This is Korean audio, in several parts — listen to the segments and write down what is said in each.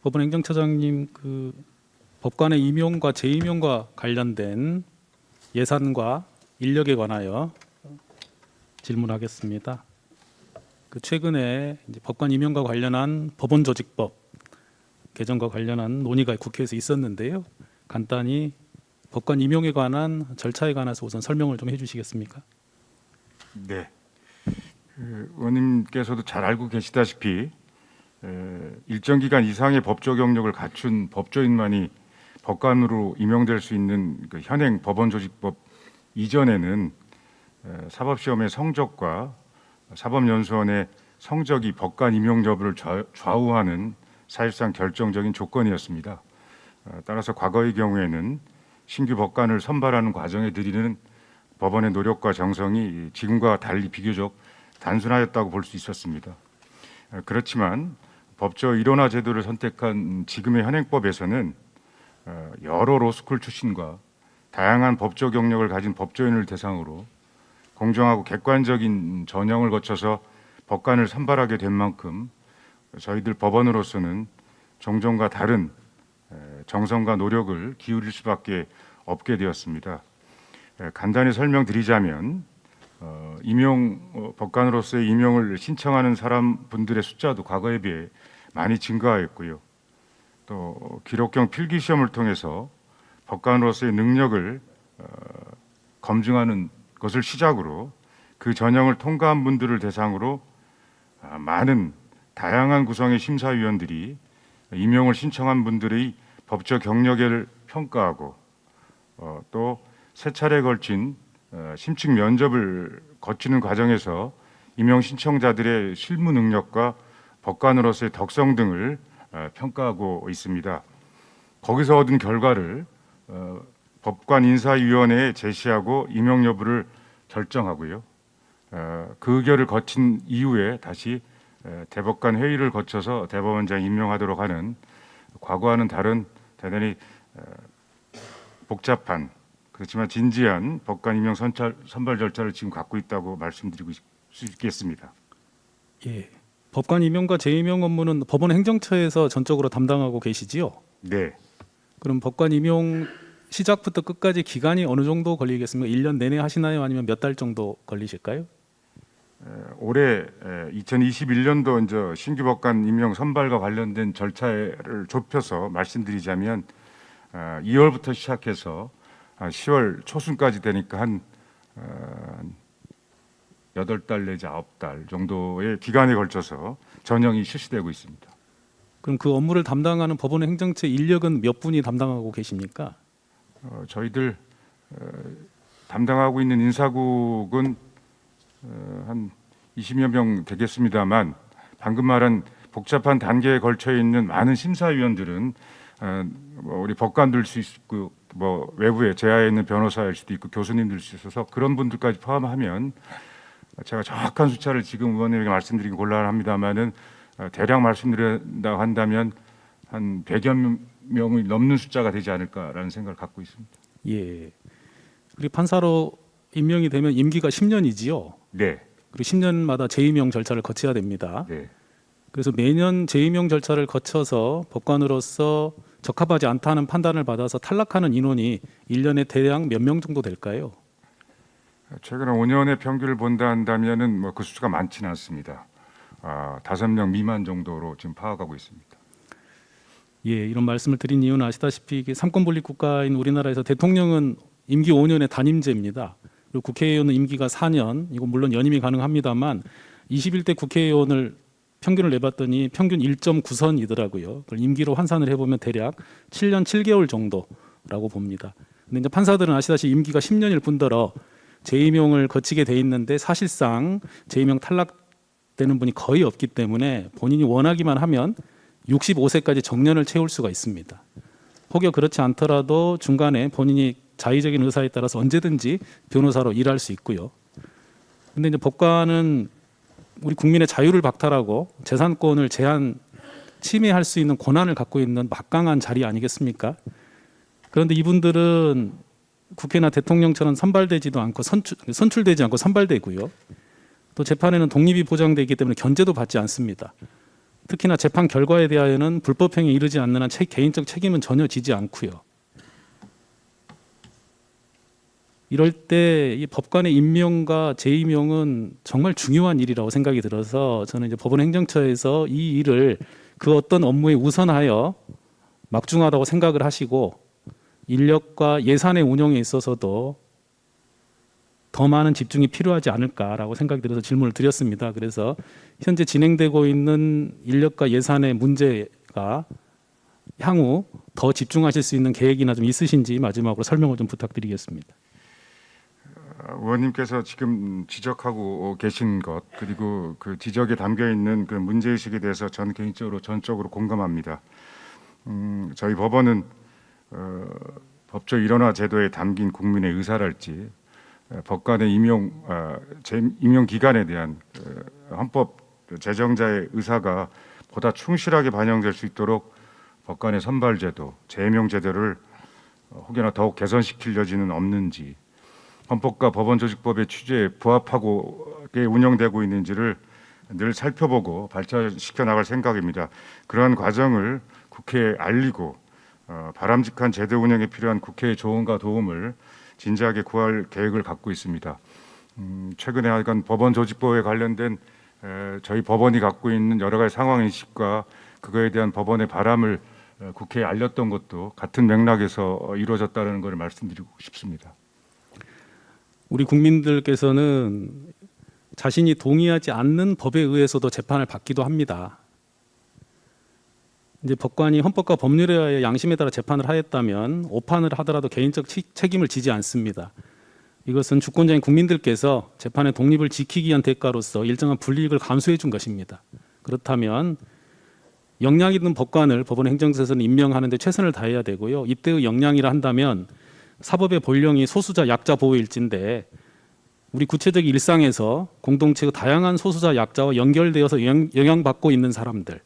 법원 행정처장님, 그 법관의 임용과 재임용과 관련된 예산과 인력에 관하여 질문하겠습니다. 그 최근에 이제 법관 임용과 관련한 법원조직법 개정과 관련한 논의가 국회에서 있었는데요. 간단히 법관 임용에 관한 절차에 관해서 우선 설명을 좀 해주시겠습니까? 네. 의원님께서도 잘 알고 계시다시피 일정 기간 이상의 법조 경력을 갖춘 법조인만이 법관으로 임용될 수 있는 그 현행 법원조직법 이전에는 사법시험의 성적과 사법연수원의 성적이 법관 임용 여부를 좌우하는 사실상 결정적인 조건이었습니다. 따라서 과거의 경우에는 신규 법관을 선발하는 과정에 들이는 법원의 노력과 정성이 지금과 달리 비교적 단순하였다고 볼 수 있었습니다. 그렇지만 법조 일원화 제도를 선택한 지금의 현행법에서는 여러 로스쿨 출신과 다양한 법조 경력을 가진 법조인을 대상으로 공정하고 객관적인 전형을 거쳐서 법관을 선발하게 된 만큼 저희들 법원으로서는 종전과 다른 정성과 노력을 기울일 수밖에 없게 되었습니다. 간단히 설명드리자면 법관으로서의 임용을 신청하는 분들의 숫자도 과거에 비해 많이 증가하였고요. 또 기록형 필기 시험을 통해서 법관으로서의 능력을 검증하는 것을 시작으로 그 전형을 통과한 분들을 대상으로 많은 다양한 구성의 심사위원들이 임용을 신청한 분들의 법적 경력을 평가하고 또 세 차례에 걸친 심층 면접을 거치는 과정에서 임용 신청자들의 실무 능력과 법관으로서의 덕성 등을 평가하고 있습니다. 거기서 얻은 결과를 법관 인사위원회에 제시하고 임용 여부를 결정하고요. 그 의결을 거친 이후에 다시 대법관 회의를 거쳐서 대법원장 임명하도록 하는 과거와는 다른 대단히 복잡한 그렇지만 진지한 법관 임용 선발 절차를 지금 갖고 있다고 말씀드리고 싶겠습니다. 예. 법관 임용과 재임용 업무는 법원 행정처에서 전적으로 담당하고 계시지요? 네. 그럼 법관 임용 시작부터 끝까지 기간이 어느 정도 걸리겠습니까? 1년 내내 하시나요? 아니면 몇 달 정도 걸리실까요? 올해 2021년도 이제 신규 법관 임용 선발과 관련된 절차를 좁혀서 말씀드리자면 2월부터 시작해서 10월 초순까지 되니까 한 8달 내지 9달 정도의 기간에 걸쳐서 전형이 실시되고 있습니다. 그럼 그 업무를 담당하는 법원 행정처 인력은 몇 분이 담당하고 계십니까? 저희들 담당하고 있는 인사국은 한 20여 명 되겠습니다만 방금 말한 복잡한 단계에 걸쳐 있는 많은 심사위원들은 우리 법관들 수 있고 뭐 외부에 제야에 있는 변호사일 수도 있고 교수님들 수 있어서 그런 분들까지 포함하면 제가 정확한 숫자를 지금 의원님에게 말씀드리기 곤란합니다만은 대략 말씀드린다고 한다면 한 100여 명이 넘는 숫자가 되지 않을까라는 생각을 갖고 있습니다. 예. 우리 판사로 임명이 되면 임기가 10년이지요. 네. 그리고 10년마다 재임용 절차를 거쳐야 됩니다. 네. 그래서 매년 재임용 절차를 거쳐서 법관으로서 적합하지 않다는 판단을 받아서 탈락하는 인원이 1년에 대략 몇 명 정도 될까요? 최근 5년의 평균을 본다 한다면은 뭐 그 수가 많지는 않습니다. 5명 미만 정도로 지금 파악하고 있습니다. 예, 이런 말씀을 드린 이유는 아시다시피 이게 삼권분립 국가인 우리나라에서 대통령은 임기 5년의 단임제입니다. 그리고 국회의원은 임기가 4년, 이거 물론 연임이 가능합니다만 21대 국회의원을 평균을 내봤더니 평균 1.9선이더라고요. 그걸 임기로 환산을 해보면 대략 7년 7개월 정도라고 봅니다. 근데 이제 판사들은 아시다시피 임기가 10년일 뿐더러 재임용을 거치게 돼 있는데 사실상 재임용 탈락되는 분이 거의 없기 때문에 본인이 원하기만 하면 65세까지 정년을 채울 수가 있습니다. 혹여 그렇지 않더라도 중간에 본인이 자의적인 의사에 따라서 언제든지 변호사로 일할 수 있고요. 근데 이제 법관은 우리 국민의 자유를 박탈하고 재산권을 침해할 수 있는 권한을 갖고 있는 막강한 자리 아니겠습니까? 그런데 이분들은 국회나 대통령처럼 선발되지도 않고 선출되지 않고 선발되고요. 또 재판에는 독립이 보장되어 있기 때문에 견제도 받지 않습니다. 특히나 재판 결과에 대하여는 불법행위에 이르지 않는 한 개인적 책임은 전혀 지지 않고요. 이럴 때 이 법관의 임명과 재임명은 정말 중요한 일이라고 생각이 들어서 저는 이제 법원 행정처에서 이 일을 그 어떤 업무에 우선하여 막중하다고 생각을 하시고 인력과 예산의 운영에 있어서도 더 많은 집중이 필요하지 않을까라고 생각이 들어서 질문을 드렸습니다. 그래서 현재 진행되고 있는 인력과 예산의 문제가 향후 더 집중하실 수 있는 계획이나 좀 있으신지 마지막으로 설명을 좀 부탁드리겠습니다. 의원님께서 지금 지적하고 계신 것 그리고 그 지적에 담겨 있는 그 문제의식에 대해서 저는 개인적으로 전적으로 공감합니다. 저희 법원은 법조 일원화 제도에 담긴 국민의 의사랄지 법관의 임용 기간에 대한 헌법 제정자의 의사가 보다 충실하게 반영될 수 있도록 법관의 선발 제도, 재임용 제도를 혹여나 더욱 개선시킬 여지는 없는지, 헌법과 법원조직법의 취지에 부합하고 운영되고 있는지를 늘 살펴보고 발전시켜 나갈 생각입니다. 그러한 과정을 국회에 알리고 바람직한 제도 운영에 필요한 국회의 조언과 도움을 진지하게 구할 계획을 갖고 있습니다. 최근에 하여간 법원조직법에 관련된 저희 법원이 갖고 있는 여러 가지 상황 인식과 그거에 대한 법원의 바람을 국회에 알렸던 것도 같은 맥락에서 이루어졌다는 것을 말씀드리고 싶습니다. 우리 국민들께서는 자신이 동의하지 않는 법에 의해서도 재판을 받기도 합니다. 이제 법관이 헌법과 법률에 의해 양심에 따라 재판을 하였다면 오판을 하더라도 개인적 책임을 지지 않습니다. 이것은 주권자인 국민들께서 재판의 독립을 지키기 위한 대가로서 일정한 불이익을 감수해 준 것입니다. 그렇다면 역량 있는 법관을 법원 행정처에서는 임명하는 데 최선을 다해야 되고요. 이때의 역량이라 한다면 사법의 본령이 소수자 약자 보호일지인데 우리 구체적 일상에서 공동체의 다양한 소수자 약자와 연결되어서 영향받고 있는 사람들,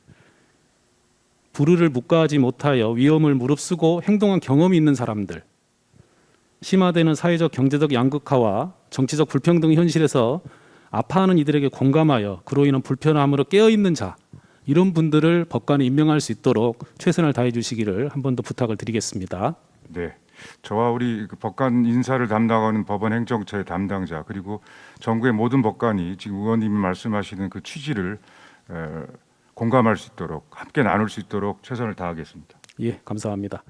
불의를 묵과하지 못하여 위험을 무릅쓰고 행동한 경험이 있는 사람들, 심화되는 사회적 경제적 양극화와 정치적 불평등 현실에서 아파하는 이들에게 공감하여 그로 인한 불편함으로 깨어있는 자, 이런 분들을 법관에 임명할 수 있도록 최선을 다해 주시기를 한 번 더 부탁을 드리겠습니다. 네, 저와 우리 그 법관 인사를 담당하는 법원 행정처의 담당자 그리고 전국의 모든 법관이 지금 의원님이 말씀하시는 그 취지를 공감할 수 있도록 함께 나눌 수 있도록 최선을 다하겠습니다. 예, 감사합니다.